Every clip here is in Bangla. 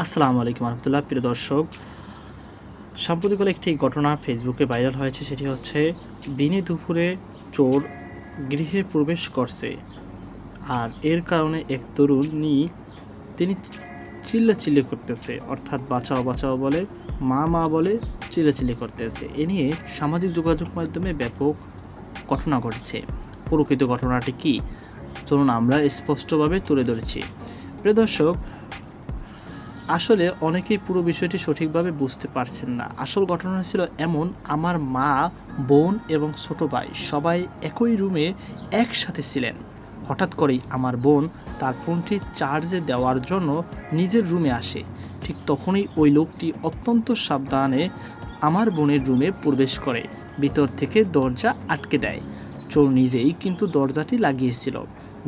আসসালামু আলাইকুম রহমতুল্লাহ। প্রিয় দর্শক, সাম্প্রতিককালে একটি ঘটনা ফেসবুকে ভাইরাল হয়েছে। সেটি হচ্ছে দিনে দুপুরে চোর গৃহে প্রবেশ করছে, আর এর কারণে এক তরুণী তিনি চিল্লাচিল্লি করতেছে, অর্থাৎ বাঁচাও বাঁচাও বলে, মা মা বলে চিল্লাচিল্লি করতেছে। এ নিয়ে সামাজিক যোগাযোগ মাধ্যমে ব্যাপক ঘটনা ঘটেছে। প্রকৃত ঘটনাটি কি, চলুন আমরা স্পষ্টভাবে তুলে ধরেছি। প্রিয় দর্শক, আসলে অনেকেই পুরো বিষয়টি সঠিকভাবে বুঝতে পারছেন না। আসল ঘটনা ছিল এমন, আমার মা, বোন এবং ছোট ভাই সবাই একই রুমে একসাথে ছিলেন। হঠাৎ করেই আমার বোন তার ফোনটি চার্জে দেওয়ার জন্য নিজের রুমে আসে। ঠিক তখনই ওই লোকটি অত্যন্ত সাবধানে আমার বোনের রুমে প্রবেশ করে ভিতর থেকে দরজা আটকে দেয়। চোর নিজেই কিন্তু দরজাটি লাগিয়েছিল।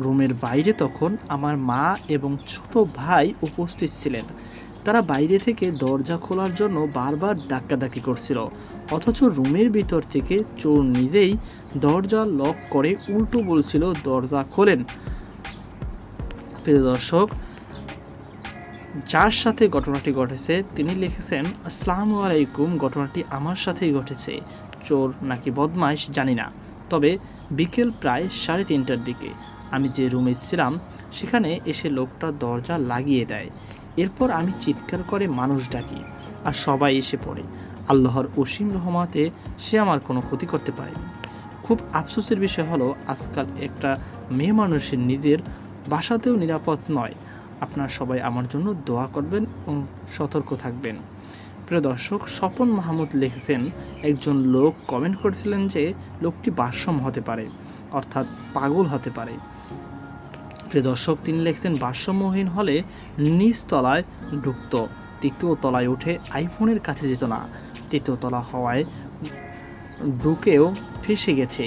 রুমের বাইরে তখন আমার মা এবং ছোট ভাই উপস্থিত ছিলেন। তারা বাইরে থেকে দরজা খোলার জন্য বারবার ধাক্কাধাক্কি করছিল, অথচ রুমের ভিতর থেকে চোর নিজেই দরজা লক করে উল্টো বলছিল, দরজা খোলেন। প্রিয় দর্শক, যার সাথে ঘটনাটি ঘটেছে তিনি লিখেছেন, আসসালামু আলাইকুম, ঘটনাটি আমার সাথেই ঘটেছে। চোর নাকি বদমাইশ জানি না, তবে বিকেল প্রায় 3:30টার দিকে আমি যে রুমে ছিলাম সেখানে এসে লোকটা দরজা লাগিয়ে দেয়। এরপর আমি চিৎকার করে মানুষ ডাকি, আর সবাই এসে পড়ে। আল্লাহর অসীম রহমতে সে আমার কোনো ক্ষতি করতে পারেনি। খুব আফসোসের বিষয় হলো, আজকাল একটা মেয়ে মানুষের নিজের বাসাতেও নিরাপদ নয়। আপনারা সবাই আমার জন্য দোয়া করবেন এবং সতর্ক থাকবেন। প্রিয় দর্শক, স্বপন মাহমুদ লিখেছেন, একজন লোক কমেন্ট করেছিলেন যে লোকটি ভারসাম্য হতে পারে, অর্থাৎ পাগল হতে পারে। প্রিয় দর্শক, তিনি লিখেছেন, ভারসাম্যহীন হলে নিচ তলায় ঢুকত, তৃতীয় তলায় উঠে আইফোনের কাছে যেত না। তৃতীয় তলা হওয়ায় ঢুকেও ফেসে গেছে,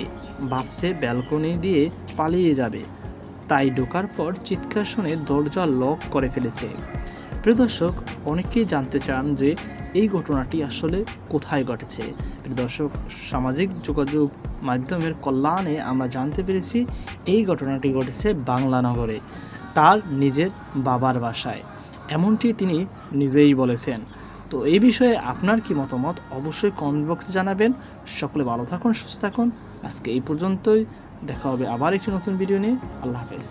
ভাবছে ব্যালকনি দিয়ে পালিয়ে যাবে, তাই ঢোকার পর চিৎকার শুনে দরজা লক করে ফেলেছে। প্রিয় দর্শক, অনেকেই জানতে চান যে এই ঘটনাটি আসলে কোথায় ঘটেছে। প্রিয় দর্শক, সামাজিক যোগাযোগ মাধ্যমের কল্যাণে আমরা জানতে পেরেছি এই ঘটনাটি ঘটেছে বাংলানগরে, তার নিজের বাবার বাসায়, এমনটি তিনি নিজেই বলেছেন। তো এই বিষয়ে আপনার কি মতামত অবশ্যই কমেন্ট বক্সে জানাবেন। সকলে ভালো থাকুন, সুস্থ থাকুন। আজকে এই পর্যন্তই, দেখা হবে আবার একটি নতুন ভিডিও নিয়ে। আল্লাহ হাফেজ।